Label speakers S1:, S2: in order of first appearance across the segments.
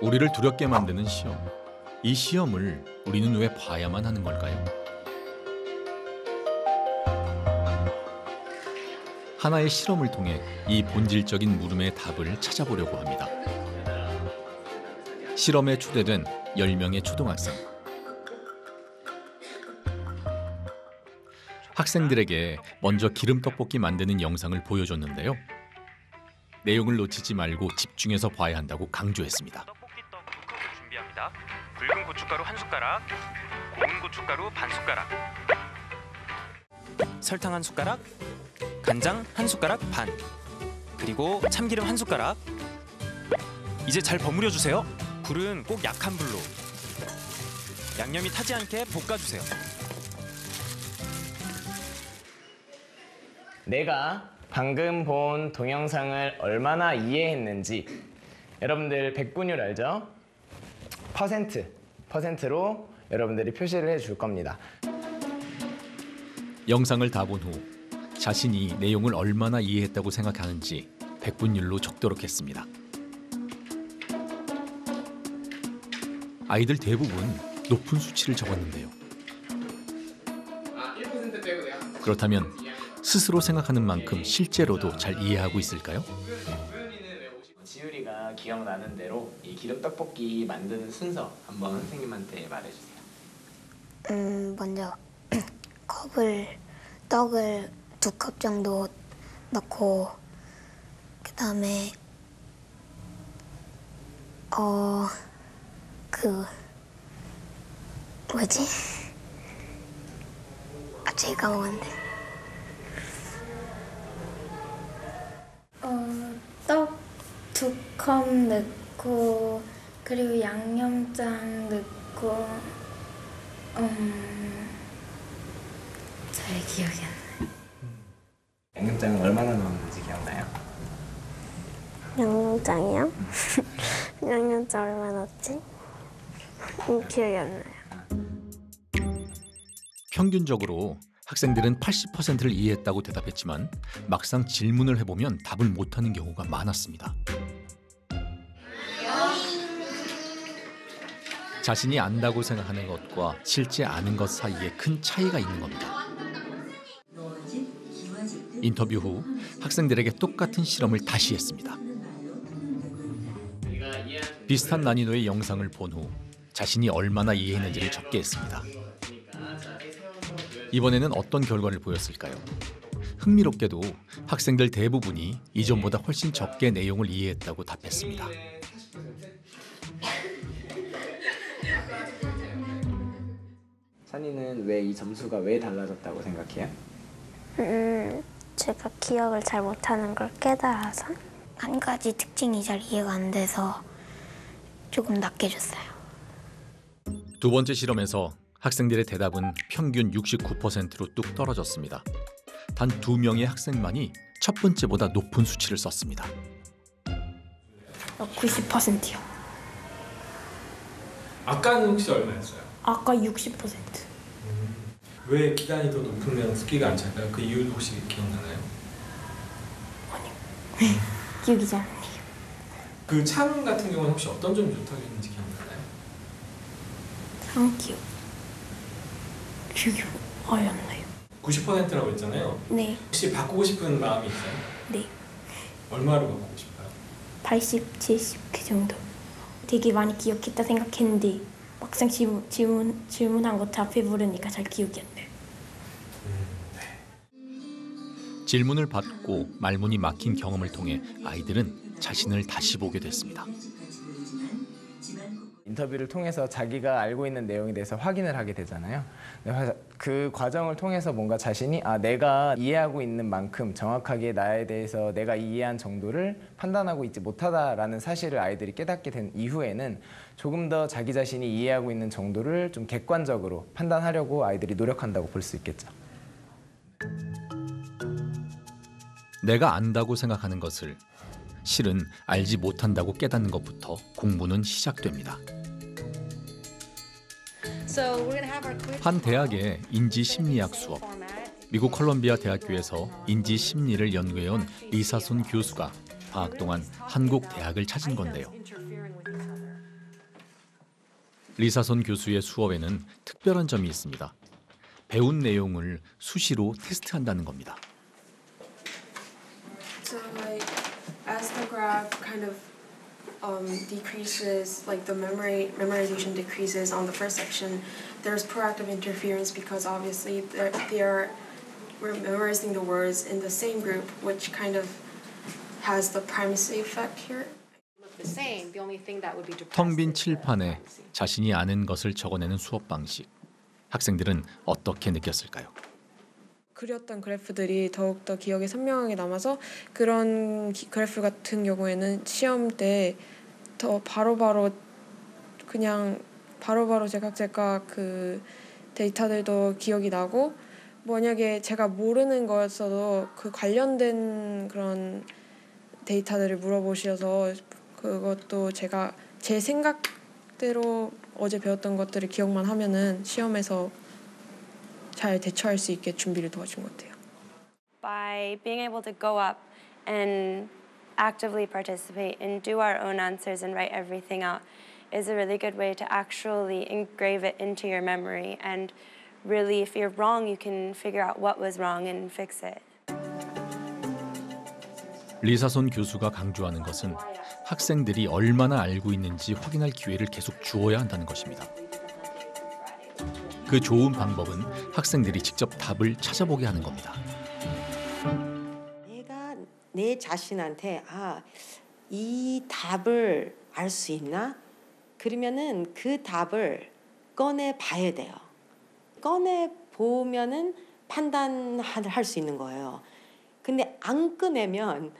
S1: 우리를 두렵게 만드는 시험. 이 시험을 우리는 왜 봐야만 하는 걸까요? 하나의 실험을 통해 이 본질적인 물음의 답을 찾아보려고 합니다. 실험에 초대된 10명의 초등학생. 학생들에게 먼저 기름떡볶이 만드는 영상을 보여줬는데요. 내용을 놓치지 말고 집중해서 봐야 한다고 강조했습니다.
S2: 떡볶이 떡 2컵을 준비합니다. 굵은 고춧가루 1숟가락, 고운 고춧가루 반 숟가락, 설탕 1숟가락, 간장 1숟가락 반, 그리고 참기름 1숟가락. 이제 잘 버무려 주세요. 불은 꼭 약한 불로. 양념이 타지 않게 볶아주세요.
S3: 내가 방금 본 동영상을 얼마나 이해했는지 여러분들 백분율 알죠? 퍼센트로 여러분들이 표시를 해줄 겁니다.
S1: 영상을 다 본 후 자신이 내용을 얼마나 이해했다고 생각하는지 백분율로 적도록 했습니다. 아이들 대부분 높은 수치를 적었는데요.
S3: 1% 빼고 내가
S1: 그렇다면 스스로 생각하는 만큼 실제로도 잘 이해하고 있을까요?
S3: 지율이가 기억나는 대로 이 기름떡볶이 만드는 순서 한번 선생님한테 말해주세요.
S4: 먼저 떡을 2컵 정도 넣고 그다음에 뭐지? 갑자기 까먹었는데.
S5: 떡 2컵 넣고 그리고 양념장 넣고 잘 기억이 안 나요.
S3: 양념장을 얼마나 넣었는지 기억나요?
S4: 양념장이요? 양념장 얼마 넣었지? 기억이 안 나요.
S1: 평균적으로 학생들은 80%를 이해했다고 대답했지만 막상 질문을 해보면 답을 못하는 경우가 많았습니다. 자신이 안다고 생각하는 것과 실제 아는 것 사이에 큰 차이가 있는 겁니다. 인터뷰 후 학생들에게 똑같은 실험을 다시 했습니다. 비슷한 난이도의 영상을 본 후 자신이 얼마나 이해했는지를 적게 했습니다. 이번에는 어떤 결과를 보였을까요? 흥미롭게도 학생들 대부분이 이전보다 훨씬 적게 내용을 이해했다고 답했습니다.
S3: 찬이는 왜 이 점수가 왜 달라졌다고 생각해요?
S4: 제가 기억을 잘 못하는 걸 깨달아서 한 가지 특징이 잘 이해가 안 돼서 조금 낮게 줬어요.
S1: 두 번째 실험에서 학생들의 대답은 평균 69%로 뚝 떨어졌습니다. 단 2명의 학생만이 첫 번째보다 높은 수치를 썼습니다.
S5: 90%요.
S6: 아까는 혹시 얼마였어요?
S5: 아까 60%.
S6: 왜 기간이 더 높으면 습기가 안 찰까요? 그 이유도 혹시 기억나나요?
S5: 기억이 잘 안 나요.
S6: 그 참 같은 경우는 혹시 어떤 점이 좋다고 했는지 기억나나요?
S5: 기억. 기억이 아예 안 나요.
S6: 90%라고 했잖아요.
S5: 네.
S6: 혹시 바꾸고 싶은 마음이 있어요?
S5: 네.
S6: 얼마로 바꾸고 싶어요?
S5: 80, 70 그 정도. 되게 많이 기억했다 생각했는데 막상 질문한 거 답해 부르니까 잘 기억이 안 나요.
S1: 질문을 받고 말문이 막힌 경험을 통해 아이들은 자신을 다시 보게 됐습니다.
S3: 인터뷰를 통해서 자기가 알고 있는 내용에 대해서 확인을 하게 되잖아요. 그 과정을 통해서 뭔가 자신이 내가 이해하고 있는 만큼 정확하게 나에 대해서 내가 이해한 정도를 판단하고 있지 못하다라는 사실을 아이들이 깨닫게 된 이후에는 조금 더 자기 자신이 이해하고 있는 정도를 좀 객관적으로 판단하려고 아이들이 노력한다고 볼 수 있겠죠.
S1: 내가 안다고 생각하는 것을 실은 알지 못한다고 깨닫는 것부터 공부는 시작됩니다. 한 대학의 인지심리학 수업. 미국 컬럼비아 대학교에서 인지심리를 연구해온 리사손 교수가 방학 동안 한국 대학을 찾은 건데요. 리사손 교수의 수업에는 특별한 점이 있습니다. 배운 내용을 수시로 테스트한다는 겁니다.
S7: So like as the graph kind of decreases, like the memorization decreases on the first section, there's proactive interference because obviously we're memorizing the words in the same group, which kind of has the primacy effect here.
S1: 텅 빈 칠판에 자신이 아는 것을 적어내는 수업 방식. 학생들은 어떻게 느꼈을까요?
S7: 그렸던 그래프들이 더욱더 기억에 선명하게 남아서 그런 그래프 같은 경우에는 시험 때 더 바로바로 제각 그 데이터들도 기억이 나고 만약에 제가 모르는 거였어도 그 관련된 그런 데이터들을 물어보셔서 그것도 제가 제 생각대로 어제 배웠던 것들을 기억만 하면은 시험에서 잘 대처할 수 있게 준비를 도와준 것 같아요.
S8: By being able to go up and actively participate and do our own answers and write everything out is a really good way to actually engrave it into your memory. And really, if you're wrong, you can figure out what was wrong and fix it.
S1: 리사손 교수가 강조하는 것은 학생들이 얼마나 알고 있는지 확인할 기회를 계속 주어야 한다는 것입니다. 그 좋은 방법은 학생들이 직접 답을 찾아보게 하는 겁니다.
S9: 내가 내 자신한테 이 답을 알 수 있나? 그러면은 그 답을 꺼내 봐야 돼요. 꺼내 보면은 판단할 수 있는 거예요. 근데 안 꺼내면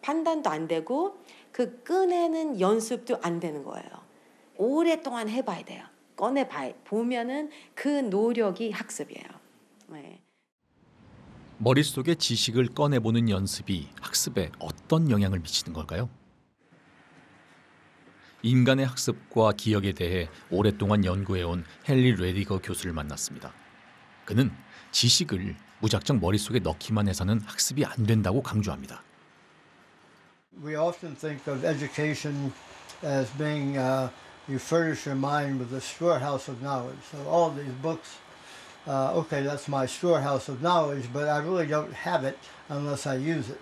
S9: 판단도 안 되고 그 꺼내는 연습도 안 되는 거예요. 오랫동안 해봐야 돼요. 꺼내 보면은 그 노력이 학습이에요. 네.
S1: 머릿속에 지식을 꺼내보는 연습이 학습에 어떤 영향을 미치는 걸까요? 인간의 학습과 기억에 대해 오랫동안 연구해온 헨리 레디거 교수를 만났습니다. 그는 지식을 무작정 머릿속에 넣기만 해서는 학습이 안 된다고 강조합니다.
S10: We often think of education as being you furnish your mind with a storehouse of knowledge. So all these books, okay, that's my storehouse of knowledge, but I really don't have it unless I use it.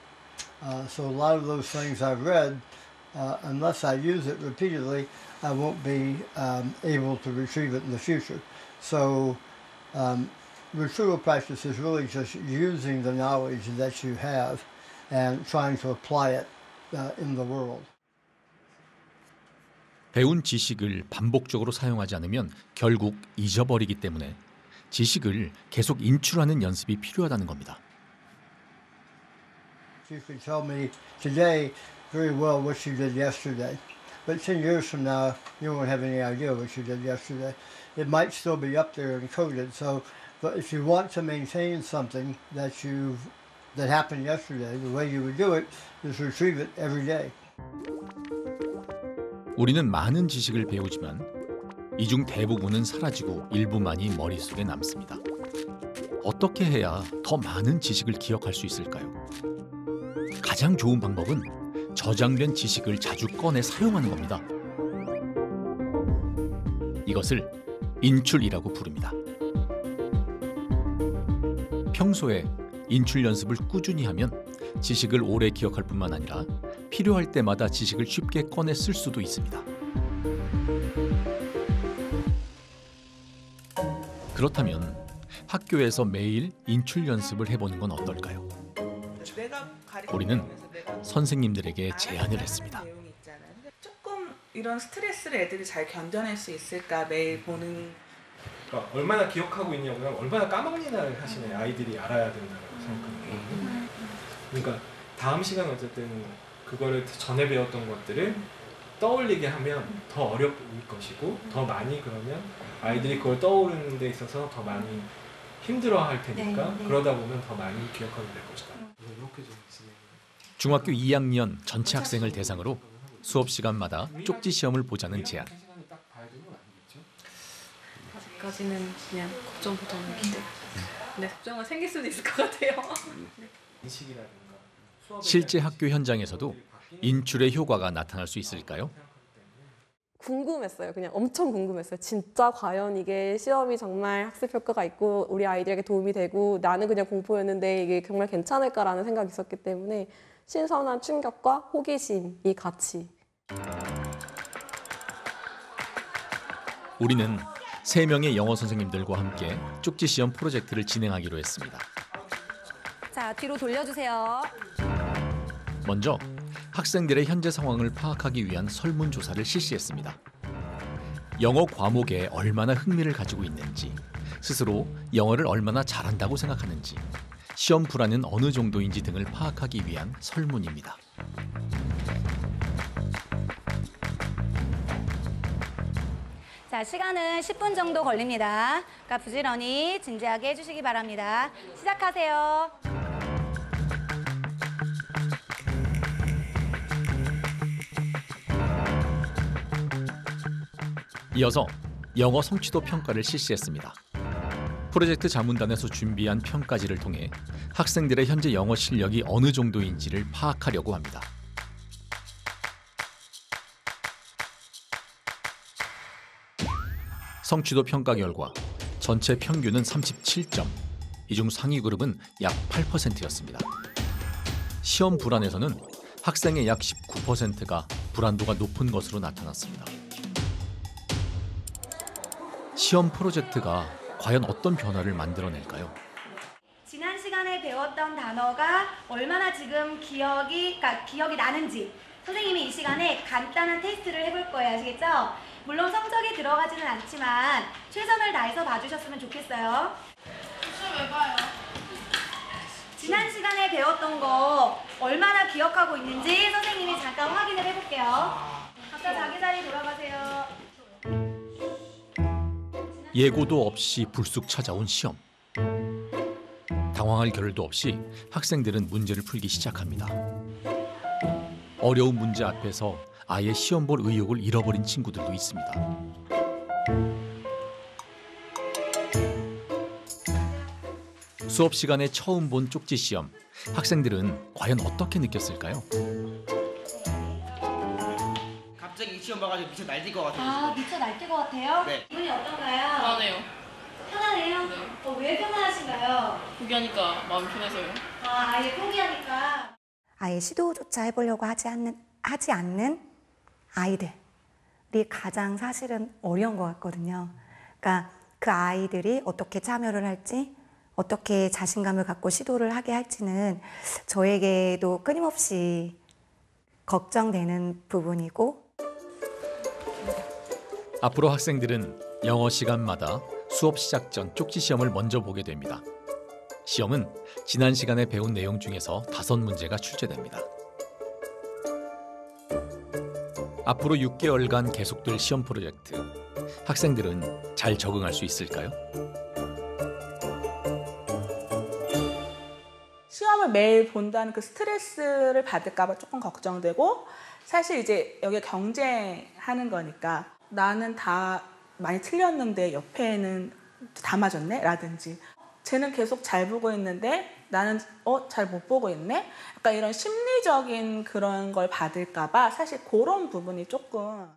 S10: So a lot of those things I've read, unless I use it repeatedly, I won't be able to retrieve it in the future. So retrieval practice is really just using the knowledge that you have and trying to apply it in the world.
S1: 배운 지식을 반복적으로 사용하지 않으면 결국 잊어버리기 때문에 지식을 계속 인출하는 연습이 필요하다는 겁니다.
S10: You could tell me today very well what you did yesterday, but 10 years from now you won't have any idea what you did yesterday. It might still be up there encoded. So, but if you want to maintain something that happened yesterday, the way you would do it is retrieve it every day.
S1: 우리는 많은 지식을 배우지만 이 중 대부분은 사라지고 일부만이 머릿속에 남습니다. 어떻게 해야 더 많은 지식을 기억할 수 있을까요? 가장 좋은 방법은 저장된 지식을 자주 꺼내 사용하는 겁니다. 이것을 인출이라고 부릅니다. 평소에 인출 연습을 꾸준히 하면 지식을 오래 기억할 뿐만 아니라 필요할 때마다 지식을 쉽게 꺼내 쓸 수도 있습니다. 그렇다면 학교에서 매일 인출 연습을 해보는 건 어떨까요? 우리는 선생님들에게 제안을 했습니다.
S11: 조금 이런 스트레스를 애들이 잘 견뎌낼 수 있을까 매일 보는.
S6: 그러니까 얼마나 기억하고 있냐보다 얼마나 까먹느냐를 사실 아이들이 알아야 된다고 생각합니다. 그러니까 다음 시간 어쨌든 그거를 전에 배웠던 것들을 떠올리게 하면 더 어려울 것이고 더 많이 그러면 아이들이 그걸 떠오르는 데 있어서 더 많이 힘들어할 테니까 그러다 보면 더 많이 기억하게 될 것이다.
S1: 중학교 2학년 전체 학생을 대상으로 수업 시간마다 쪽지 시험을 보자는 제안.
S11: 아직까지는 그냥 걱정보다는 기대. 근데 걱정은 생길 수도 있을 것 같아요.
S1: 실제 학교 현장에서도 인출의 효과가 나타날 수 있을까요?
S12: 궁금했어요. 그냥 엄청 궁금했어요. 진짜 과연 이게 시험이 정말 학습 효과가 있고 우리 아이들에게 도움이 되고 나는 그냥 공포였는데 이게 정말 괜찮을까라는 생각이 있었기 때문에 신선한 충격과 호기심이 같이.
S1: 우리는 3명의 영어 선생님들과 함께 쪽지 시험 프로젝트를 진행하기로 했습니다.
S13: 자, 뒤로 돌려주세요.
S1: 먼저 학생들의 현재 상황을 파악하기 위한 설문조사를 실시했습니다. 영어 과목에 얼마나 흥미를 가지고 있는지, 스스로 영어를 얼마나 잘한다고 생각하는지, 시험 불안은 어느 정도인지 등을 파악하기 위한 설문입니다.
S13: 자, 시간은 10분 정도 걸립니다. 그러니까 부지런히 진지하게 해주시기 바랍니다. 시작하세요.
S1: 이어서 영어 성취도 평가를 실시했습니다. 프로젝트 자문단에서 준비한 평가지를 통해 학생들의 현재 영어 실력이 어느 정도인지를 파악하려고 합니다. 성취도 평가 결과 전체 평균은 37점, 이 중 상위 그룹은 약 8%였습니다. 시험 불안에서는 학생의 약 19%가 불안도가 높은 것으로 나타났습니다. 시험 프로젝트가 과연 어떤 변화를 만들어낼까요?
S13: 지난 시간에 배웠던 단어가 얼마나 지금 기억이 나는지 선생님이 이 시간에 간단한 테스트를 해볼 거예요. 아시겠죠? 물론 성적이 들어가지는 않지만 최선을 다해서 봐주셨으면 좋겠어요. 시험 왜 봐요? 지난 시간에 배웠던 거 얼마나 기억하고 있는지 선생님이 잠깐 확인을 해볼게요. 각자 자기 자리 돌아가세요.
S1: 예고도 없이 불쑥 찾아온 시험. 당황할 겨를도 없이 학생들은 문제를 풀기 시작합니다. 어려운 문제 앞에서 아예 시험 볼 의욕을 잃어버린 친구들도 있습니다. 수업 시간에 처음 본 쪽지 시험. 학생들은 과연 어떻게 느꼈을까요?
S14: 갑자기 이 시험 봐가지고 미쳐 날뛸 것 같아요.
S13: 아, 미쳐 날뛸 것 같아요?
S14: 네.
S13: 기분이 어떤가요?
S11: 편하네요.
S13: 편하네요?
S11: 네.
S13: 왜 편안하신가요?
S11: 포기하니까 마음이 편해서요.
S13: 아, 아예 포기하니까.
S15: 아예 시도조차 해보려고 하지 않는 아이들이 가장 사실은 어려운 것 같거든요. 그러니까 그 아이들이 어떻게 참여를 할지, 어떻게 자신감을 갖고 시도를 하게 할지는 저에게도 끊임없이 걱정되는 부분이고,
S1: 앞으로 학생들은 영어 시간마다 수업 시작 전 쪽지 시험을 먼저 보게 됩니다. 시험은 지난 시간에 배운 내용 중에서 5문제가 출제됩니다. 앞으로 6개월간 계속될 시험 프로젝트. 학생들은 잘 적응할 수 있을까요?
S16: 시험을 매일 본다는 그 스트레스를 받을까 봐 조금 걱정되고, 사실 이제 여기 경쟁하는 거니까 나는 다 많이 틀렸는데 옆에는 다 맞았네? 라든지 쟤는 계속 잘 보고 있는데 나는 잘 못 보고 있네? 약간 이런 심리적인 그런 걸 받을까 봐 사실 그런 부분이 조금.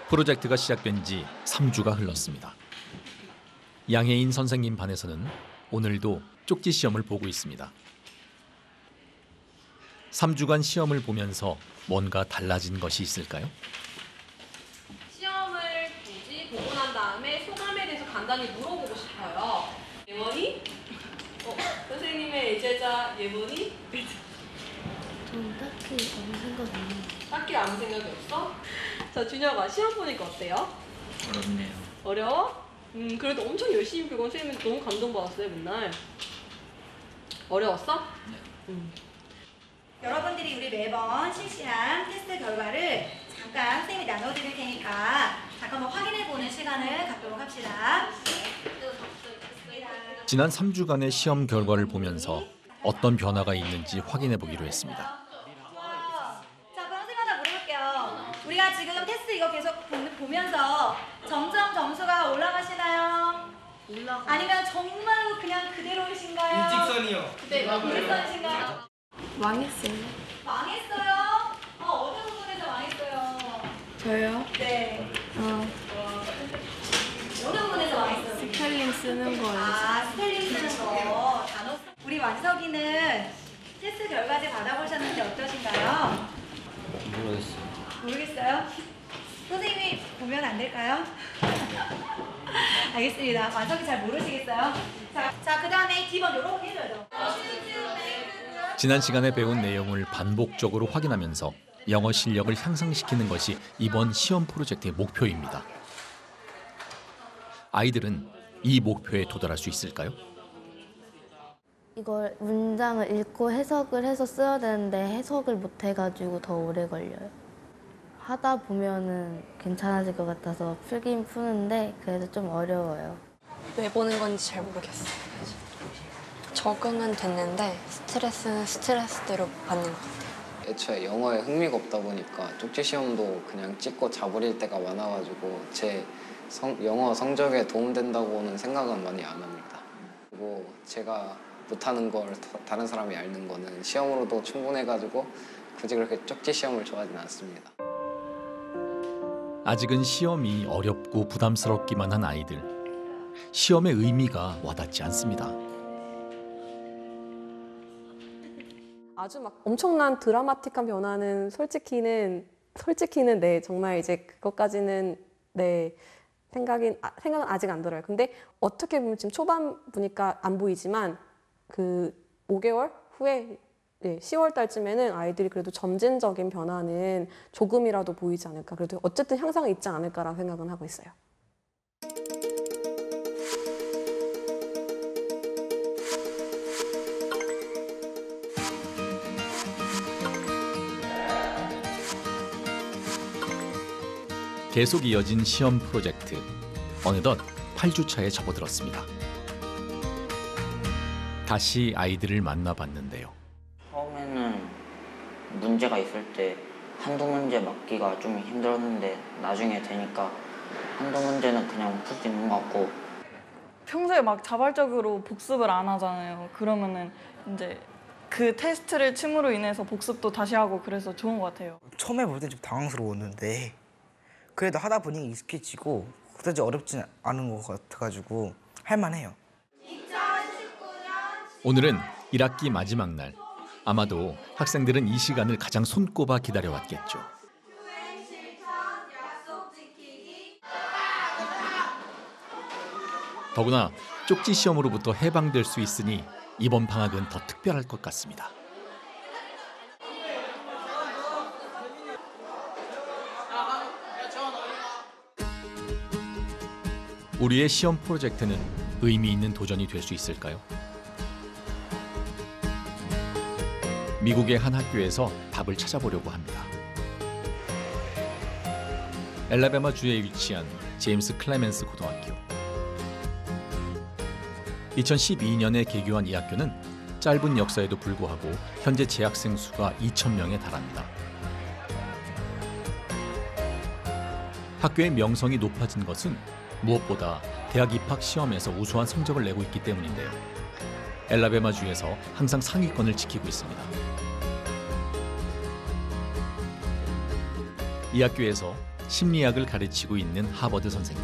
S1: 프로젝트가 시작된 지 3주가 흘렀습니다. 양혜인 선생님 반에서는 오늘도 쪽지 시험을 보고 있습니다. 3주간 시험을 보면서 뭔가 달라진 것이 있을까요?
S11: 시험을 보고 난 다음에 소감에 대해서 간단히 물어보고 싶어요. 예원이? 선생님의 예제자 예원이?
S4: 저는 딱히 아무 생각 없는데.
S11: 딱히 아무 생각이 없어? 자, 준혁아, 시험 보니까 어때요?
S14: 어렵네요.
S11: 어려워? 그래도 엄청 열심히 보고 선생님한테 너무 감동받았어요, 맨날. 어려웠어? 네.
S13: 여러분들이 우리 매번 실시한 테스트 결과를 잠깐 선생님이 나눠드릴 테니까 잠깐만 확인해보는 시간을 갖도록 합시다.
S1: 지난 3주간의 시험 결과를 보면서 어떤 변화가 있는지 확인해 보기로 했습니다.
S13: 자, 그럼 선생님 하나 물어볼게요. 우리가 지금 테스트 이거 계속 보면서 점점 점수가 올라가시나요? 아니면 정말로 그냥 그대로이신가요?
S14: 일직선이요.
S13: 네, 일직선이신가요?
S5: 망했어요.
S13: 망했어요? 어느 부분에서 망했어요?
S5: 저요?
S13: 네. 어느 부분에서 망했어요?
S5: 스펠링 쓰는 거예요.
S13: 스펠링 쓰는 거. 단어. 우리 완석이는 테스트 결과지 받아보셨는데 어떠신가요?
S14: 모르겠어요.
S13: 모르겠어요? 선생님이 보면 안 될까요? 알겠습니다. 완석이 잘 모르시겠어요? 자, 그 다음에 D번 요렇게 해줘야죠.
S1: 지난 시간에 배운 내용을 반복적으로 확인하면서 영어 실력을 향상시키는 것이 이번 시험 프로젝트의 목표입니다. 아이들은 이 목표에 도달할 수 있을까요?
S17: 이걸 문장을 읽고 해석을 해서 써야 되는데 해석을 못 해가지고 더 오래 걸려요. 하다 보면은 괜찮아질 것 같아서 풀긴 푸는데 그래도 좀 어려워요.
S18: 왜 보는 건지 잘 모르겠어요. 적응은 됐는데 스트레스는 스트레스대로 받는 것 같아요.
S19: 애초에 영어에 흥미가 없다 보니까 쪽지 시험도 그냥 찍고 자버릴 때가 많아가지고 제 영어 성적에 도움된다고는 생각은 많이 안 합니다. 그리고 제가 못하는 걸 다른 사람이 앓는 거는 시험으로도 충분해가지고 굳이 그렇게 쪽지 시험을 좋아하진 않습니다.
S1: 아직은 시험이 어렵고 부담스럽기만 한 아이들. 시험의 의미가 와닿지 않습니다.
S12: 아주 막 엄청난 드라마틱한 변화는 솔직히는 네 정말 이제 그것까지는 네 생각은 아직 안 들어요. 근데 어떻게 보면 지금 초반 보니까 안 보이지만 그 5개월 후에 네, 10월 달쯤에는 아이들이 그래도 점진적인 변화는 조금이라도 보이지 않을까. 그래도 어쨌든 향상은 있지 않을까라는 생각은 하고 있어요.
S1: 계속 이어진 시험 프로젝트. 어느덧 8주차에 접어들었습니다. 다시 아이들을 만나봤는데요.
S20: 처음에는 문제가 있을 때 한두 문제 맞기가 좀 힘들었는데 나중에 되니까 한두 문제는 그냥 풀 수 있는 것 같고
S21: 평소에 막 자발적으로 복습을 안 하잖아요. 그러면은 이제 그 테스트를 침으로 인해서 복습도 다시 하고 그래서 좋은 것 같아요.
S14: 처음에 볼 때 좀 당황스러웠는데 그래도 하다 보니 익숙해지고 그다지 어렵지 않은 것 같아가지고 할만해요.
S1: 오늘은 1학기 마지막 날. 아마도 학생들은 이 시간을 가장 손꼽아 기다려왔겠죠. 더구나 쪽지 시험으로부터 해방될 수 있으니 이번 방학은 더 특별할 것 같습니다. 우리의 시험 프로젝트는 의미 있는 도전이 될 수 있을까요? 미국의 한 학교에서 답을 찾아보려고 합니다. 엘라베마주에 위치한 제임스 클레멘스 고등학교. 2012년에 개교한 이 학교는 짧은 역사에도 불구하고 현재 재학생 수가 2,000명에 달합니다. 학교의 명성이 높아진 것은 무엇보다 대학 입학 시험에서 우수한 성적을 내고 있기 때문인데요. 엘라베마주에서 항상 상위권을 지키고 있습니다. 이 학교에서 심리학을 가르치고 있는 하버드 선생님.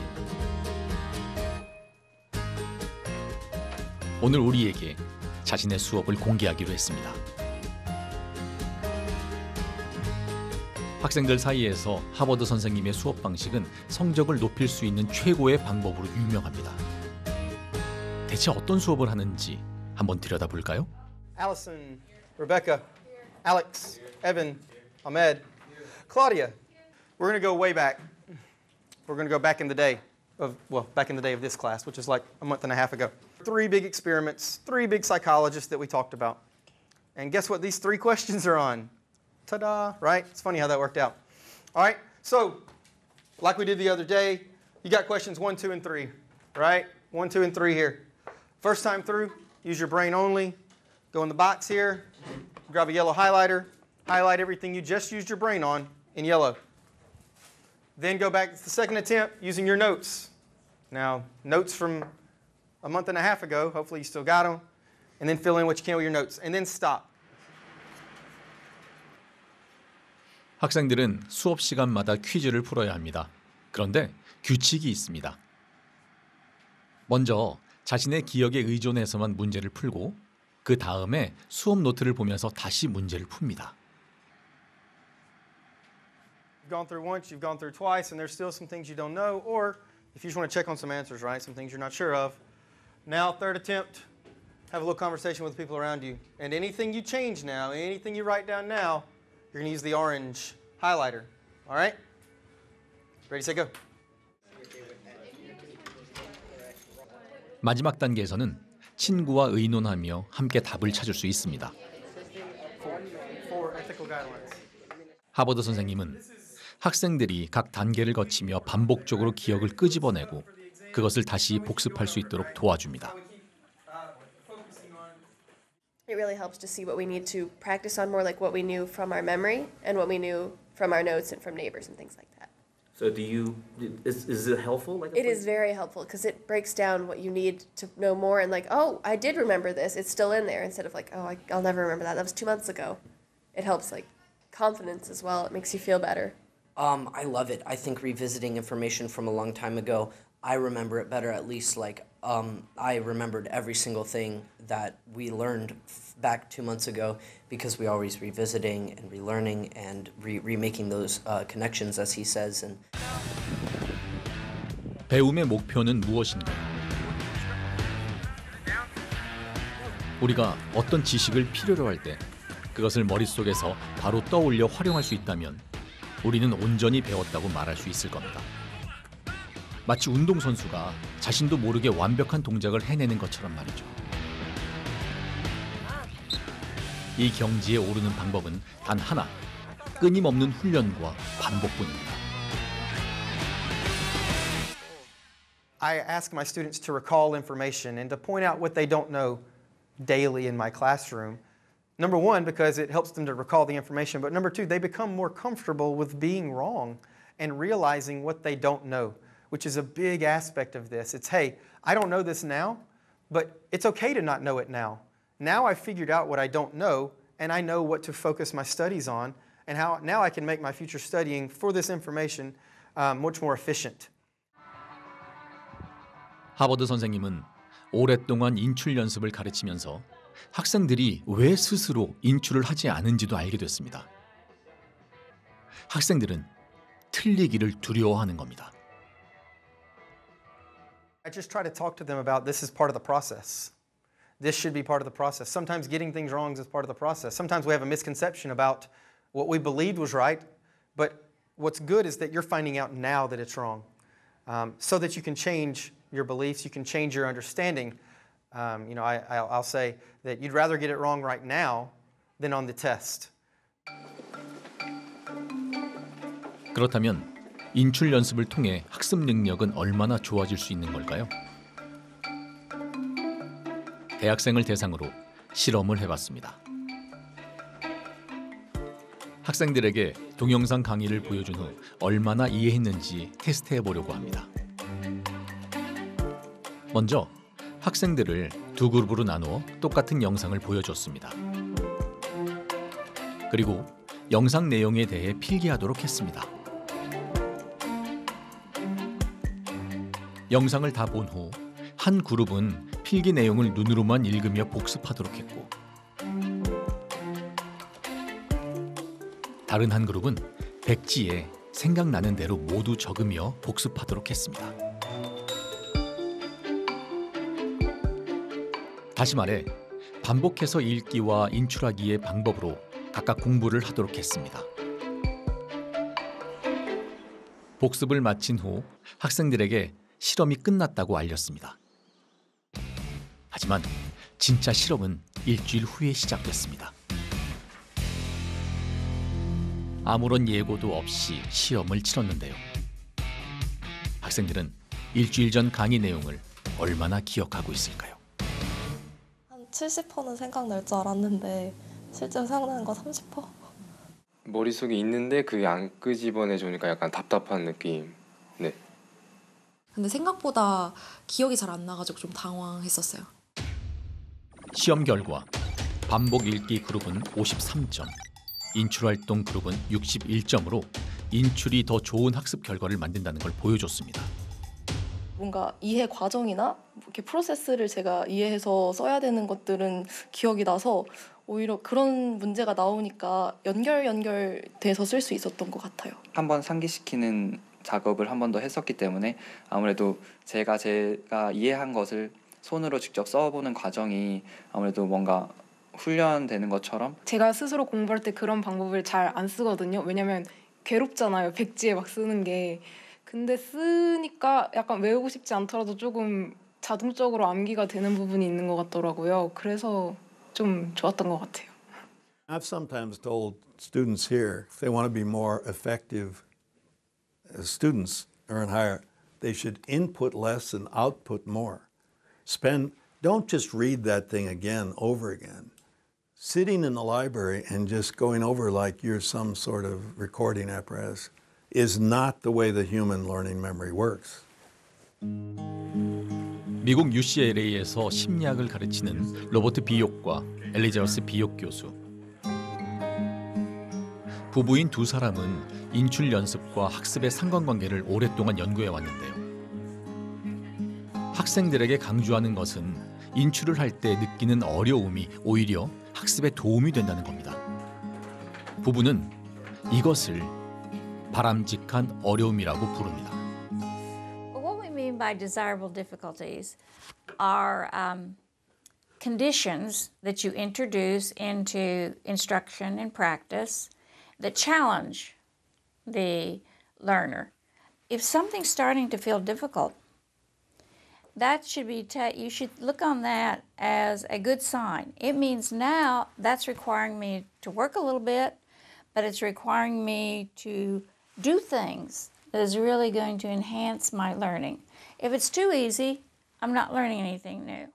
S1: 오늘 우리에게 자신의 수업을 공개하기로 했습니다. 학생들 사이에서 하버드 선생님의 수업 방식은 성적을 높일 수 있는 최고의 방법으로 유명합니다. 대체 어떤 수업을 하는지 한번 들여다볼까요?
S22: Allison, Rebecca, Alex, Evan, Ahmed, Claudia. We're going to go way back. We're going to go back in the day back in the day of this class, which is like a month and a half ago. 3 big experiments, 3 big psychologists that we talked about. And guess what these 3 questions are on? Ta-da, right? It's funny how that worked out. All right, so like we did the other day, you got questions 1, 2, and 3, right? 1, 2, and 3 here. First time through, use your brain only. Go in the box here, grab a yellow highlighter, highlight everything you just used your brain on in yellow. Then go back to the second attempt using your notes. Now, notes from a month and a half ago, hopefully you still got them. And then fill in what you can with your notes. And then stop.
S1: 학생들은 수업 시간마다 퀴즈를 풀어야 합니다. 그런데 규칙이 있습니다. 먼저 자신의 기억에 의존해서만 문제를 풀고 그 다음에 수업 노트를 보면서 다시 문제를 풉니다.
S22: You've gone through once, you've gone through twice, and there's still some things you don't know, or if you just want to check on some answers, right, some things you're not sure of. Now, third attempt, have a little conversation with the people around you. And anything you change now, anything you write down now, you're going to use the orange highlighter. All right? Ready, set, go.
S1: 마지막 단계에서는 친구와 의논하며 함께 답을 찾을 수 있습니다. 하버드 선생님은 학생들이 각 단계를 거치며 반복적으로 기억을 끄집어내고 그것을 다시 복습할 수 있도록 도와줍니다.
S2: It really helps to see what we need to practice on more, like what we knew from our memory and what we knew from our notes and from neighbors and things like that.
S3: So is it helpful?
S2: It is very helpful because it breaks down what you need to know more and like, oh, I did remember this. It's still in there instead of like, oh, I'll never remember that. That was 2 months ago. It helps like confidence as well. It makes you feel better.
S23: I love it. I think revisiting information from a long time ago, I remember it better. At least like I remembered every single thing that we learned back 2 months ago because we always revisiting and relearning and remaking those connections, as he says. And
S1: 배움의 목표는 무엇인가요? 우리가 어떤 지식을 필요로 할 때 그것을 머릿속에서 바로 떠올려 활용할 수 있다면 우리는 온전히 배웠다고 말할 수 있을 겁니다. 마치 운동선수가 자신도 모르게 완벽한 동작을 해내는 것처럼 말이죠. 이 경지에 오르는 방법은 단 하나, 끊임없는 훈련과 반복뿐입니다.
S22: I ask my students to recall information and to point out what they don't know daily in my classroom. Number one, because it helps them to recall the information, but number two, they become more comfortable with being wrong and realizing what they don't know, which is a big aspect of this. It's, hey, I don't know this now, but it's okay to not know it now. Now I've figured out what I don't know, and I know what to focus my studies on, and how now I can make my future studying for this information much more efficient.
S1: 하버드 선생님은 오랫동안 인출 연습을 가르치면서 학생들이 왜 스스로 인출을 하지 않은지도 알게 됐습니다. 학생들은 틀리기를 두려워하는 겁니다.
S22: I just try to talk to them about this is part of the process. This should be part of the process. Sometimes getting things wrong is part of the process. Sometimes we have a misconception about what we believed was right, but what's good is that you're finding out now that it's wrong, so that you can change your beliefs, you can change your understanding. I'll say that you'd rather get it wrong right now than on the test.
S1: 그렇다면 인출 연습을 통해 학습 능력은 얼마나 좋아질 수 있는 걸까요? 대학생을 대상으로 실험을 해봤습니다. 학생들에게 동영상 강의를 보여준 후 얼마나 이해했는지 테스트해 보려고 합니다. 먼저 학생들을 두 그룹으로 나누어 똑같은 영상을 보여줬습니다. 그리고 영상 내용에 대해 필기하도록 했습니다. 영상을 다 본 후 한 그룹은 필기 내용을 눈으로만 읽으며 복습하도록 했고 다른 한 그룹은 백지에 생각나는 대로 모두 적으며 복습하도록 했습니다. 다시 말해 반복해서 읽기와 인출하기의 방법으로 각각 공부를 하도록 했습니다. 복습을 마친 후 학생들에게 실험이 끝났다고 알렸습니다. 하지만 진짜 실험은 일주일 후에 시작됐습니다. 아무런 예고도 없이 시험을 치렀는데요. 학생들은 일주일 전 강의 내용을 얼마나 기억하고 있을까요?
S24: 한 70%는 생각날 줄 알았는데 실제로 생각나는 거 30%?
S7: 머릿속에 있는데 그게 안 끄집어내 주니까 약간 답답한 느낌. 네.
S8: 근데 생각보다 기억이 잘 안 나가지고 좀 당황했었어요.
S1: 시험 결과 반복 읽기 그룹은 53점, 인출활동 그룹은 61점으로 인출이 더 좋은 학습 결과를 만든다는 걸 보여줬습니다.
S9: 뭔가 이해 과정이나 이렇게 프로세스를 제가 이해해서 써야 되는 것들은 기억이 나서 오히려 그런 문제가 나오니까 연결돼서 쓸 수 있었던 것 같아요.
S24: 한번 상기시키는 작업을 한 번 더 했었기 때문에 아무래도 제가 이해한 것을 손으로 직접 써보는 과정이 아무래도 뭔가 훈련되는 것처럼
S25: 제가 스스로 공부할 때 그런 방법을 잘 안 쓰거든요. 왜냐면 괴롭잖아요. 백지에 막 쓰는 게. 근데 쓰니까 약간 외우고 싶지 않더라도 조금 자동적으로 암기가 되는 부분이 있는 것 같더라고요. 그래서 좀 좋았던 것 같아요.
S26: I've sometimes told students here if they want to be more effective as students, earn higher, they should input less and output more. Don't just read that thing again, over again. Sitting in the library and just going over like you're some sort of recording apparatus is not the way the human learning memory works.
S1: 미국 UCLA에서 심리학을 가르치는 로버트 비옥과 엘리자베스 비옥 교수. 부부인 두 사람은 인출 연습과 학습의 상관관계를 오랫동안 연구해 왔는데요. 학생들에게 강조하는 것은 인출을 할 때 느끼는 어려움이 오히려 학습에 도움이 된다는 겁니다. 부부는 이것을 바람직한 어려움이라고 부릅니다.
S27: What we mean by desirable difficulties are conditions that you introduce into instruction and practice that challenge the learner. If something's starting to feel difficult, that should be you should look on that as a good sign. It means now that's requiring me to work a little bit, but it's requiring me to do things that is really going to enhance my learning. If it's too easy, I'm not learning anything new.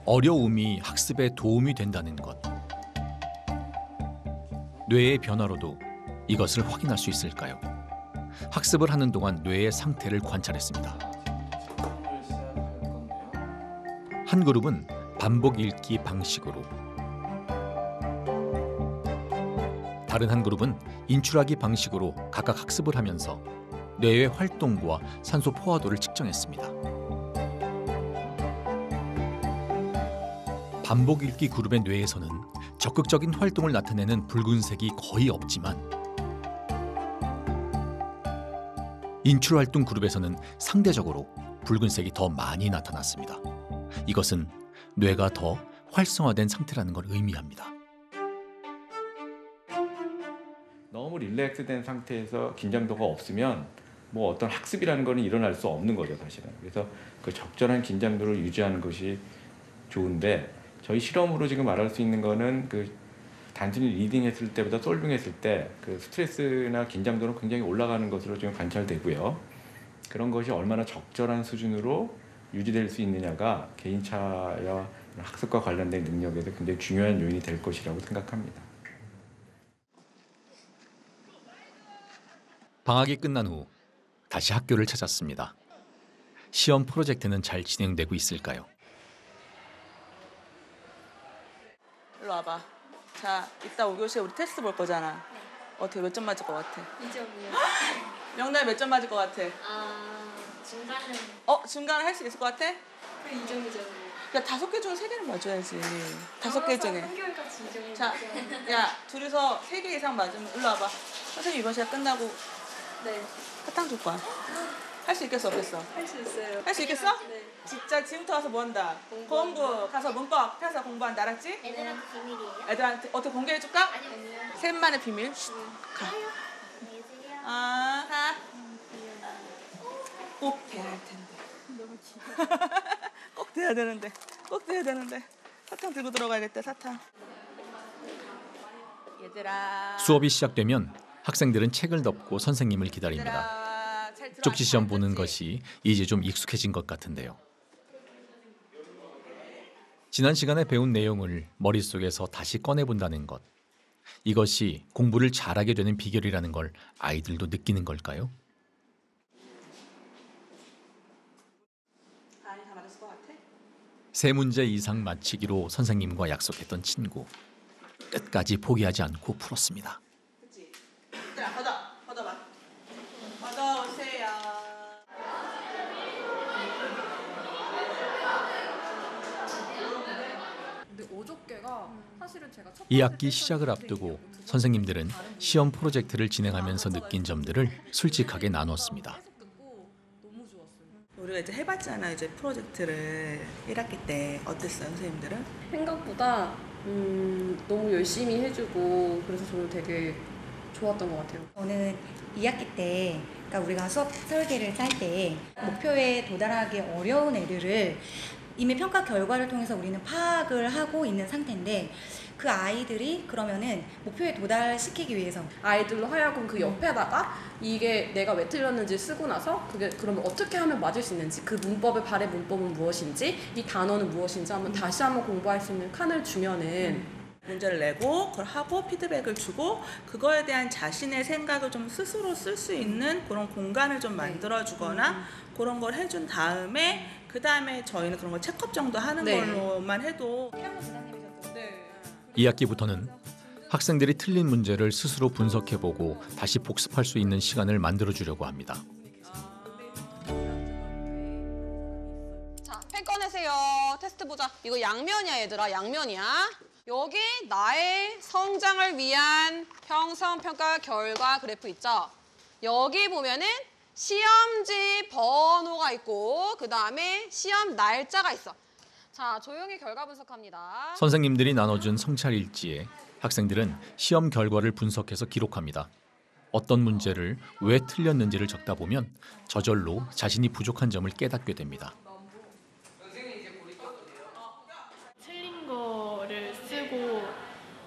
S1: 어려움이 학습에 도움이 된다는 것. 뇌의 변화로도 이것을 확인할 수 있을까요? 학습을 하는 동안 뇌의 상태를 관찰했습니다. 한 그룹은 반복 읽기 방식으로, 다른 한 그룹은 인출하기 방식으로 각각 학습을 하면서 뇌의 활동과 산소 포화도를 측정했습니다. 반복 읽기 그룹의 뇌에서는 적극적인 활동을 나타내는 붉은색이 거의 없지만 인출 활동 그룹에서는 상대적으로 붉은색이 더 많이 나타났습니다. 이것은 뇌가 더 활성화된 상태라는 걸 의미합니다.
S28: 너무 릴렉스된 상태에서 긴장도가 없으면 뭐 어떤 학습이라는 거는 일어날 수 없는 거죠, 사실은. 그래서 그 적절한 긴장도를 유지하는 것이 좋은데 저희 실험으로 지금 말할 수 있는 거는 그 단순히 리딩했을 때보다 솔빙했을 때 그 스트레스나 긴장도는 굉장히 올라가는 것으로 지금 관찰되고요. 그런 것이 얼마나 적절한 수준으로 유지될 수 있느냐가 개인차와 학습과 관련된 능력에서 굉장히 중요한 요인이 될 것이라고 생각합니다.
S1: 방학이 끝난 후 다시 학교를 찾았습니다. 시험 프로젝트는 잘 진행되고 있을까요?
S16: 일로 와봐. 자, 이따 5교시에 우리 테스트 볼 거잖아. 어떻게 몇 점 맞을 것 같아?
S18: 2점이요.
S16: 명달 몇 점 맞을 것 같아?
S18: 중간은
S16: 중간은 할 수 있을 것 같아?
S18: 그 2점이죠.
S16: 야, 5개 중에 3개는 맞아야지. 5개 중에.
S18: 한결같이 2점이죠.
S16: 자, 야, 둘이서 3개 이상 맞으면 일로 와봐. 선생님 이번 시간 끝나고
S18: 네.
S16: 사탕 줄 거야. 할 수 있겠어, 없겠어?
S18: 할 수 있어요.
S16: 할 수 있겠어?
S18: 네.
S16: 진짜 지금부터 가서 뭐 한다? 공부 가서 문법 펴서 공부한다, 알았지?
S18: 애들한테 비밀이에요?
S16: 애들한테 어떻게 공개해줄까?
S18: 아니요.
S16: 셋만의 비밀. 가. 가. 꼭 돼야 할 텐데. 꼭 돼야 되는데. 꼭 돼야 되는데. 사탕 들고 들어가야겠다, 사탕. 얘들아.
S1: 수업이 시작되면 학생들은 책을 덮고 선생님을 기다립니다. 쪽지 시험 보는 것이 이제 좀 익숙해진 것 같은데요. 지난 시간에 배운 내용을 머릿속에서 다시 꺼내본다는 것. 이것이 공부를 잘하게 되는 비결이라는 걸 아이들도 느끼는 걸까요? 세 문제 이상 맞히기로 선생님과 약속했던 친구. 끝까지 포기하지 않고 풀었습니다.
S16: 얘들아, 걷어봐. 걷어오세요.
S1: 2학기 시작을 앞두고 선생님들은 시험 프로젝트를 진행하면서 느낀 점들을 솔직하게 나눴습니다.
S16: 우리가 이제 해봤잖아, 이제 프로젝트를 1학기 때. 어땠어요, 선생님들은?
S12: 생각보다 너무 열심히 해주고 그래서 저는 되게 좋았던 것 같아요.
S4: 저는 2학기 때 그러니까 우리가 수업 설계를 짤 때 목표에 도달하기 어려운 애들을 이미 평가 결과를 통해서 우리는 파악을 하고 있는 상태인데 그 아이들이 그러면은 목표에 도달시키기 위해서
S12: 아이들로 하여금 그 옆에다가 이게 내가 왜 틀렸는지 쓰고 나서 그게 그러면 어떻게 하면 맞을 수 있는지 그 문법의 발의 문법은 무엇인지 이 단어는 무엇인지 한번 다시 한번 공부할 수 있는 칸을 주면은
S16: 문제를 내고 그걸 하고 피드백을 주고 그거에 대한 자신의 생각을 좀 스스로 쓸 수 있는 그런 공간을 좀 만들어주거나 그런 걸 해준 다음에 그 다음에 저희는 그런 걸 체크업 정도 하는 걸로만 해도
S1: 2학기부터는 학생들이 틀린 문제를 스스로 분석해보고 다시 복습할 수 있는 시간을 만들어주려고 합니다.
S5: 자, 펜 꺼내세요. 테스트 보자. 이거 양면이야, 얘들아. 양면이야. 여기 나의 성장을 위한 형성평가 결과 그래프 있죠? 여기 보면은 시험지 번호가 있고 그 다음에 시험 날짜가 있어. 자, 조용히 결과 분석합니다.
S1: 선생님들이 나눠준 성찰 일지에 학생들은 시험 결과를 분석해서 기록합니다. 어떤 문제를 왜 틀렸는지를 적다 보면 저절로 자신이 부족한 점을 깨닫게 됩니다.
S6: 틀린 거를 쓰고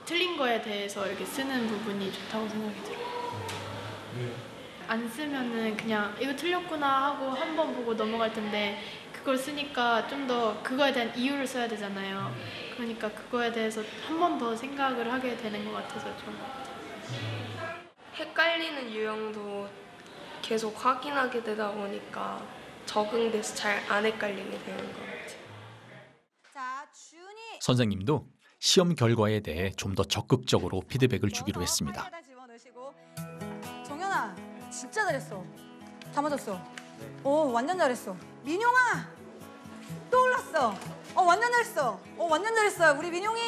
S6: 틀린 거에 대해서 이렇게 쓰는 부분이 좋다고 생각이 들어요. 안 쓰면은 그냥 이거 틀렸구나 하고 한 번 보고 넘어갈 텐데 그걸 쓰니까 좀 더 그거에 대한 이유를 써야 되잖아요. 그러니까 그거에 대해서 한 번 더 생각을 하게 되는 것 같아서 좋은 것 같아요.
S10: 헷갈리는 유형도 계속 확인하게 되다 보니까 적응돼서 잘 안 헷갈리게 되는 것 같아요.
S1: 선생님도 시험 결과에 대해 좀 더 적극적으로 피드백을 주기로 했습니다.
S11: 정연아, 진짜 잘했어. 다 맞았어. 완전 잘했어. 민용아, 또 올랐어. 완전 잘했어. 완전 잘했어요. 우리 민용이.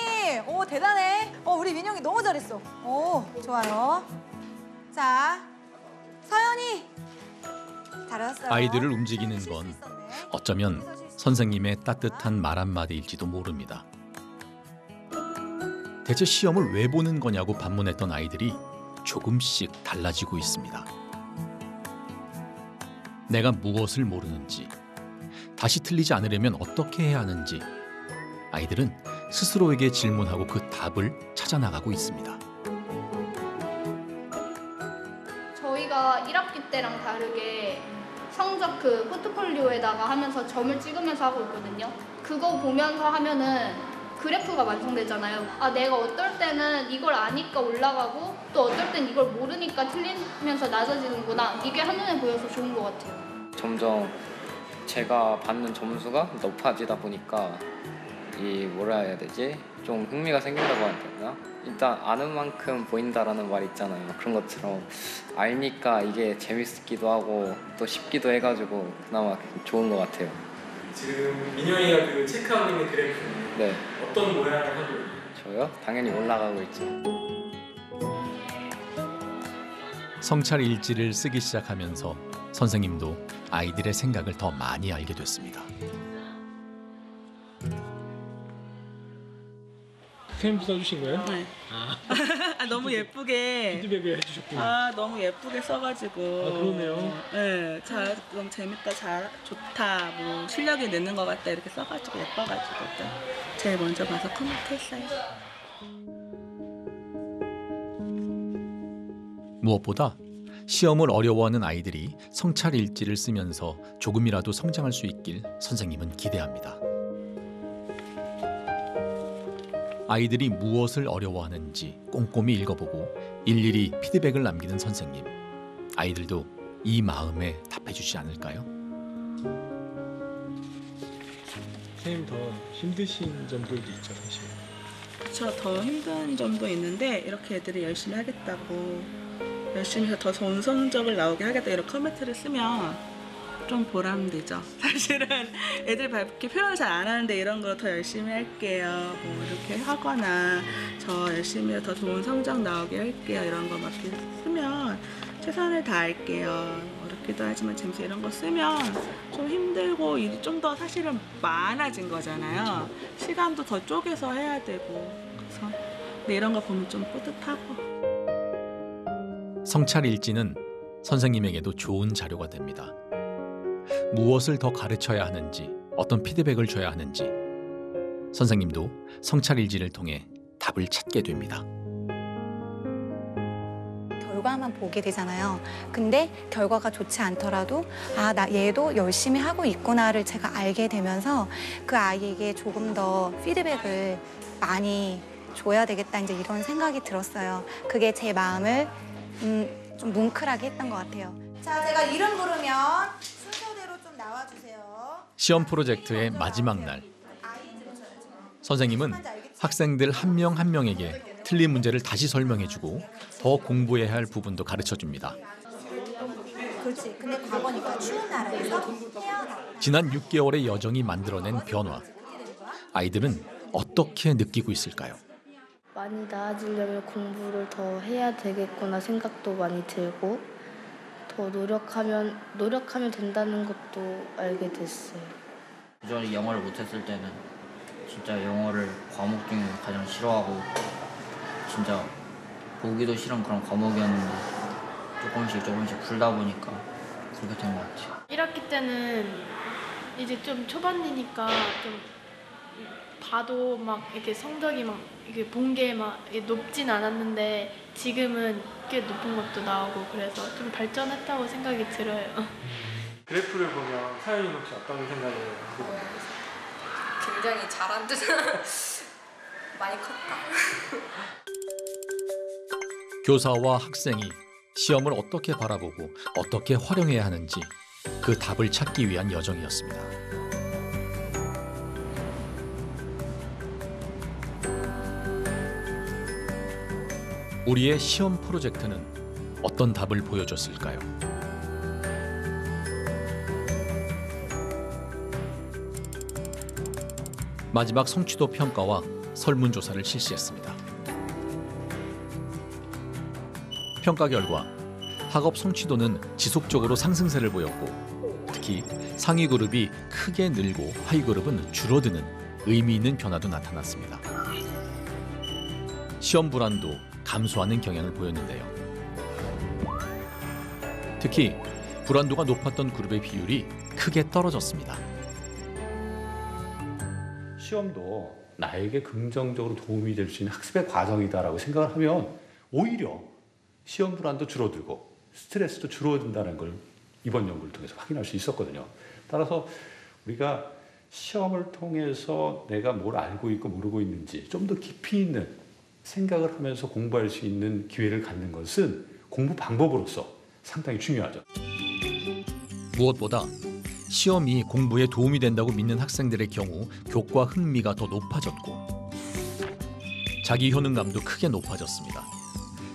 S11: 대단해. 우리 민용이 너무 잘했어. 좋아요. 자, 서연이. 잘했어요.
S1: 아이들을 움직이는 건 어쩌면 선생님의 따뜻한 말 한마디일지도 모릅니다. 대체 시험을 왜 보는 거냐고 반문했던 아이들이 조금씩 달라지고 있습니다. 내가 무엇을 모르는지, 다시 틀리지 않으려면 어떻게 해야 하는지 아이들은 스스로에게 질문하고 그 답을 찾아나가고 있습니다.
S13: 저희가 1학기 때랑 다르게 성적 그 포트폴리오에다가 하면서 점을 찍으면서 하고 있거든요. 그거 보면서 하면은 그래프가 완성되잖아요. 아, 내가 어떨 때는 이걸 아니까 올라가고 또 어떨 땐 이걸 모르니까 틀리면서 낮아지는구나. 이게 한눈에 보여서 좋은 것 같아요.
S19: 점점 제가 받는 점수가 높아지다 보니까 이 뭐라 해야 되지? 좀 흥미가 생긴다고 해야 되나? 일단 아는 만큼 보인다라는 말 있잖아요. 그런 것처럼 알니까 이게 재밌기도 하고 또 쉽기도 해가지고 그나마 좋은 것 같아요.
S15: 지금 민영이가 그 체크하고 있는 그래프
S19: 네.
S15: 어떤 모양을 하고 있나요?
S19: 저요? 당연히 올라가고 있죠.
S1: 성찰 일지를 쓰기 시작하면서 선생님도 아이들의 생각을 더 많이 알게 됐습니다.
S15: 선생님 써주신 거예요?
S16: 네. 너무 예쁘게
S15: 피드백을 해주셨군요.
S16: 너무 예쁘게 써가지고.
S15: 그러네요.
S16: 네, 너무 재밌다, 좋다, 뭐 실력이 느는 것 같다 이렇게 써가지고 예뻐가지고 제일 먼저 봐서 코멘트했어요.
S1: 무엇보다 시험을 어려워하는 아이들이 성찰 일지를 쓰면서 조금이라도 성장할 수 있길 선생님은 기대합니다. 아이들이 무엇을 어려워하는지 꼼꼼히 읽어보고 일일이 피드백을 남기는 선생님. 아이들도 이 마음에 답해주지 않을까요?
S15: 선생님 더 힘드신 점들도 있죠, 사실.
S16: 그렇죠. 더 힘든 점도 있는데 이렇게 애들이 열심히 하겠다고 열심히 해서 더 좋은 성적을 나오게 하겠다 이런 커미트를 쓰면 좀 보람되죠. 사실은 애들이 이렇게 표현을 잘 안 하는데 이런 거 더 열심히 할게요. 뭐 이렇게 하거나 저 열심히 해서 더 좋은 성적 나오게 할게요. 이런 거 막 이렇게 쓰면 최선을 다할게요. 어렵기도 하지만 재밌어 이런 거 쓰면 좀 힘들고 일이 좀 더 사실은 많아진 거잖아요. 시간도 더 쪼개서 해야 되고 그래서 근데 이런 거 보면 좀 뿌듯하고.
S1: 성찰 일지는 선생님에게도 좋은 자료가 됩니다. 무엇을 더 가르쳐야 하는지, 어떤 피드백을 줘야 하는지 선생님도 성찰 일지를 통해 답을 찾게 됩니다.
S4: 결과만 보게 되잖아요. 근데 결과가 좋지 않더라도 나 얘도 열심히 하고 있구나를 제가 알게 되면서 그 아이에게 조금 더 피드백을 많이 줘야 되겠다 이제 이런 생각이 들었어요. 그게 제 마음을 좀 뭉클하게 했던 것 같아요. 자, 제가 이름 부르면 순서대로 좀 나와주세요.
S1: 시험 프로젝트의 마지막 날, 선생님은 학생들 한 명 한 명에게 틀린 문제를 다시 설명해주고 더 공부해야 할 부분도 가르쳐줍니다.
S4: 그렇지. 근데 과거니까 추운 나라에서 태어나.
S1: 지난 6개월의 여정이 만들어낸 변화. 아이들은 어떻게 느끼고 있을까요?
S2: 많이 나아지려면 공부를 더 해야 되겠구나 생각도 많이 들고 더 노력하면 된다는 것도 알게 됐어요.
S3: 그전에 영어를 못했을 때는 진짜 영어를 과목 중에 가장 싫어하고 진짜 보기도 싫은 그런 과목이었는데 조금씩 풀다 보니까 그렇게 된 것 같아요.
S6: 1학기 때는 이제 좀 초반이니까 좀 봐도 막 이렇게 성적이 막 이게 본 게 막 높진 않았는데 지금은 꽤 높은 것도 나오고 그래서 좀 발전했다고 생각이 들어요.
S15: 그래프를 보면 사연이 혹시 어떤 생각을 하고 있나요?
S9: 굉장히 잘한 듯 많이 컸다.
S1: 교사와 학생이 시험을 어떻게 바라보고 어떻게 활용해야 하는지 그 답을 찾기 위한 여정이었습니다. 우리의 시험 프로젝트는 어떤 답을 보여줬을까요? 마지막 성취도 평가와 설문조사를 실시했습니다. 평가 결과 학업 성취도는 지속적으로 상승세를 보였고 특히 상위 그룹이 크게 늘고 하위 그룹은 줄어드는 의미 있는 변화도 나타났습니다. 시험 불안도 감소하는 경향을 보였는데요. 특히 불안도가 높았던 그룹의 비율이 크게 떨어졌습니다.
S14: 시험도 나에게 긍정적으로 도움이 될 수 있는 학습의 과정이다라고 생각을 하면 오히려 시험 불안도 줄어들고 스트레스도 줄어든다는 걸 이번 연구를 통해서 확인할 수 있었거든요. 따라서 우리가 시험을 통해서 내가 뭘 알고 있고 모르고 있는지 좀 더 깊이 있는 생각을 하면서 공부할 수 있는 기회를 갖는 것은 공부 방법으로서 상당히 중요하죠.
S1: 무엇보다 시험이 공부에 도움이 된다고 믿는 학생들의 경우 교과 흥미가 더 높아졌고 자기 효능감도 크게 높아졌습니다.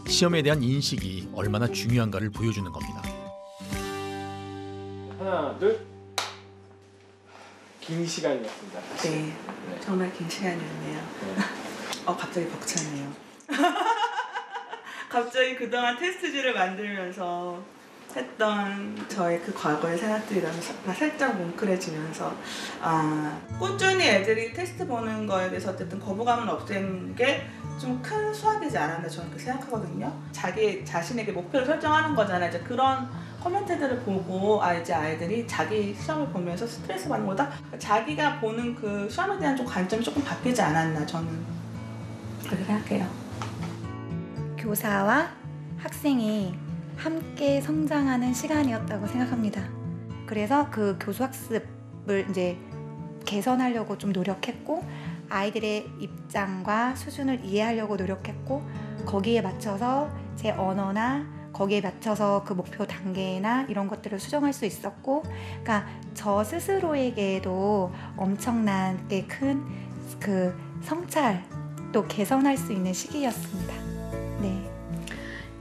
S1: 시험에 대한 인식이 얼마나 중요한가를 보여주는 겁니다.
S15: 하나, 둘. 긴 시간이었습니다.
S16: 네, 정말 긴 시간이었네요. 갑자기 벅차네요. 갑자기 그동안 테스트지를 만들면서 했던 저의 그 과거의 생각들이 살짝 뭉클해지면서 꾸준히 애들이 테스트 보는 거에 대해서 어쨌든 거부감을 없애는 게 좀 큰 수학이지 않았나 저는 그렇게 생각하거든요. 자기 자신에게 목표를 설정하는 거잖아요. 이제 그런 코멘트들을 보고 이제 아이들이 자기 시험을 보면서 스트레스 받는 거다. 자기가 보는 그 시험에 대한 좀 관점이 조금 바뀌지 않았나 저는 그렇게 생각해요.
S4: 교사와 학생이 함께 성장하는 시간이었다고 생각합니다. 그래서 그 교수학습을 이제 개선하려고 좀 노력했고 아이들의 입장과 수준을 이해하려고 노력했고 거기에 맞춰서 제 언어나 거기에 맞춰서 그 목표 단계나 이런 것들을 수정할 수 있었고, 그러니까 저 스스로에게도 엄청나게 큰 그 성찰 또 개선할 수 있는 시기였습니다. 네.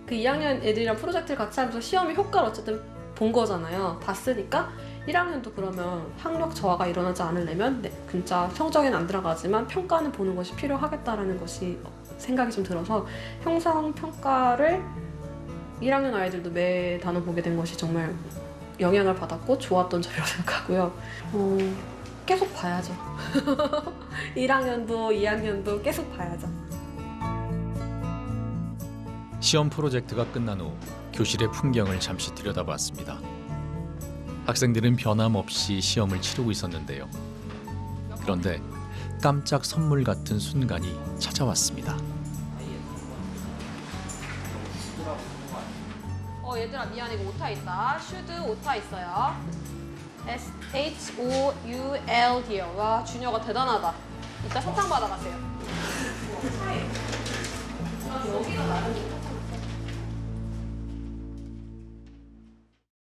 S12: 그 2학년 애들이랑 프로젝트를 같이 하면서 시험의 효과를 어쨌든 본 거잖아요. 봤으니까 1학년도 그러면 학력 저하가 일어나지 않으려면 진짜 성적에는 안 들어가지만 평가는 보는 것이 필요하겠다라는 것이 생각이 좀 들어서 형성 평가를 1학년 아이들도 매 단어 보게 된 것이 정말 영향을 받았고 좋았던 점이라고 생각하고요. 계속 봐야죠. 1학년도 2학년도 계속 봐야죠.
S1: 시험 프로젝트가 끝난 후 교실의 풍경을 잠시 들여다봤습니다. 학생들은 변함없이 시험을 치르고 있었는데요. 그런데 깜짝 선물 같은 순간이 찾아왔습니다.
S5: 얘들아 미안해, 이거 오타 있다. 슈드 오타 있어요. SHOULD요. 와, 준혁아 대단하다. 이따 사탕 받아가세요. 여기가 나름